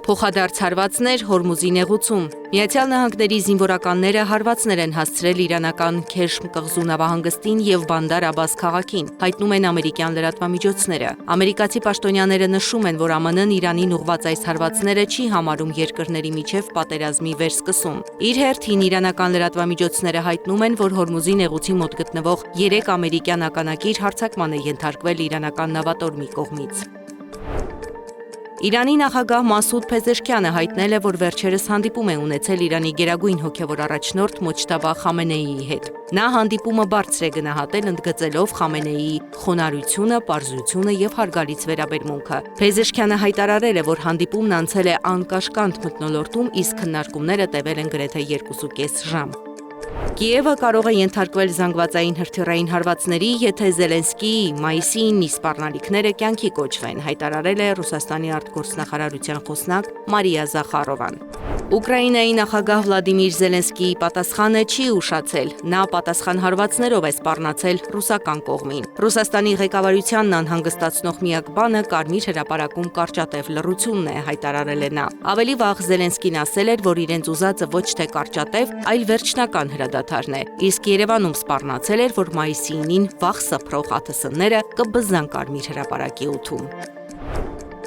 Փոխադարձ հարվածներ Հորմուզի նեղուցում։ Միացյալ Նահանգների զինվորականները հարվածներ են հասցրել իրանական Քեշմ կղզու նավահանգստին եւ Բանդար Աբաս քաղաքին, հայտնում են ամերիկյան լրատվամիջոցները։ Ամերիկացի պաշտոնյաները նշում են, որ ԱՄՆ-ն Իրանին ուղղված այս հարվածները չի համարում երկրների միջև պատերազմի վերսկսում։ Իր հերթին իրանական լրատվամիջոցները հայտնում են, որ Հորմուզի նեղուցի մոտ գտնվող 3 ամերիկյան ականակիր հարձակման է ենթարկվել իրանական նավատորմի կողմից։ Իրանի նախագահ Մասուդ Փեզեշքյանը հայտնել է, որ վերջերս հանդիպում է ունեցել Իրանի գերագույն հոգևոր առաջնորդ Մոջթաբա Խամենեիի հետ։ Նա հանդիպումը բարձր է գնահատել, ընդգծելով Խամենեիի խոնարհությունը, պարզությունը եւ հարգալից վերաբերմունքը։ Փեզեշքյանը հայտարարել է, որ հանդիպումն անցել է անկաշկանդ մթնոլորտում, իսկ քննարկումները տևել են գրեթե 2.5 ժամ։ Կիևը կարող է ենթարկվել զանգվածային հրթիռային հարվածների, եթե Զելենսկիի մայիսի 9-ի սպառնալիքները կյանքի կոչվեն, հայտարարել է Ռուսաստանի արտգործնախարարության խոսնակ Մարիա Զախարովան։ Ուկրաինայի նախագահ Վլադիմիր Զելենսկիի պատասխանը չի ուշացել, նա պատասխան հարվածներով է սպառնացել ռուսական կողմին։ Ռուսաստանի ղեկավարությանն անհանգստացնող միակ բանը Կարմիր հրապարակում կարճատև լռությունն է, հայտարարել է նա։ Ավելի վաղ Զելենսկին ասել էր, որ իրենց ուզածը ոչ թե կարճատև, այլ վերջնական հրադադարն է, իսկ Երևանում սպառնացել էր, որ մայիսի 9-ին վաղ սփռող ԱԹՍ-ները կբզան Կարմիր հրապարակի օդում։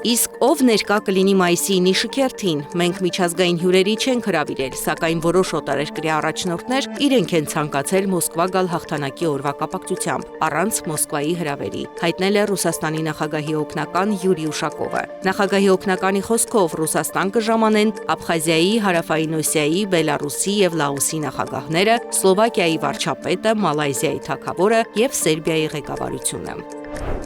Իսկ ով ներկա կլինի մայիսի 9-ի շքերթին, մենք միջազգային հյուրերի չենք հրավիրել, սակայն որոշ օտարերկրյա առաջնորդներ իրենք են ցանկացել Մոսկվա գալ հաղթանակի օրվա կապակցությամբ, առանց Մոսկվայի հրավերի, հայտնել է Ռուսաստանի նախագահի օգնական Յուրի Ուշակովը։ Նախագահի օգնականի խոսքով Ռուսաստան կժամանեն Աբխազիայի, Հարավային Օսիայի, Բելարուսի եւ Լաոսի նախագահները, Սլովակիայի վարչապետը, Մալայզիայի թագավորը եւ Սերբիայի ղեկավարությունը։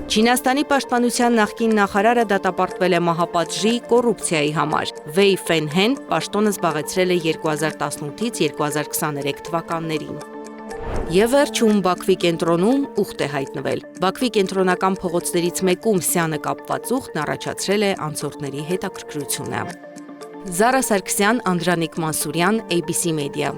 Չինաստանի պաշտպանության նախկին նախարարը դատապարտվել է մահապատժի կոռուպցիայի համար։ Վեյ Ֆենհեն պաշտոնը զբաղեցրել է 2018-ից 2023 թվականներին։ Եվ վերջում Բաքվի կենտրոնում ուխտ է հայտնվել։ Բաքվի կենտրոնական փողոցներից մեկում սյանը կապված ուխտն առաջացրել է անցորդների հետաքրքրությունը։ Զարա Սարգսյան, Անդրանիկ Մանսուրյան, ABC Media։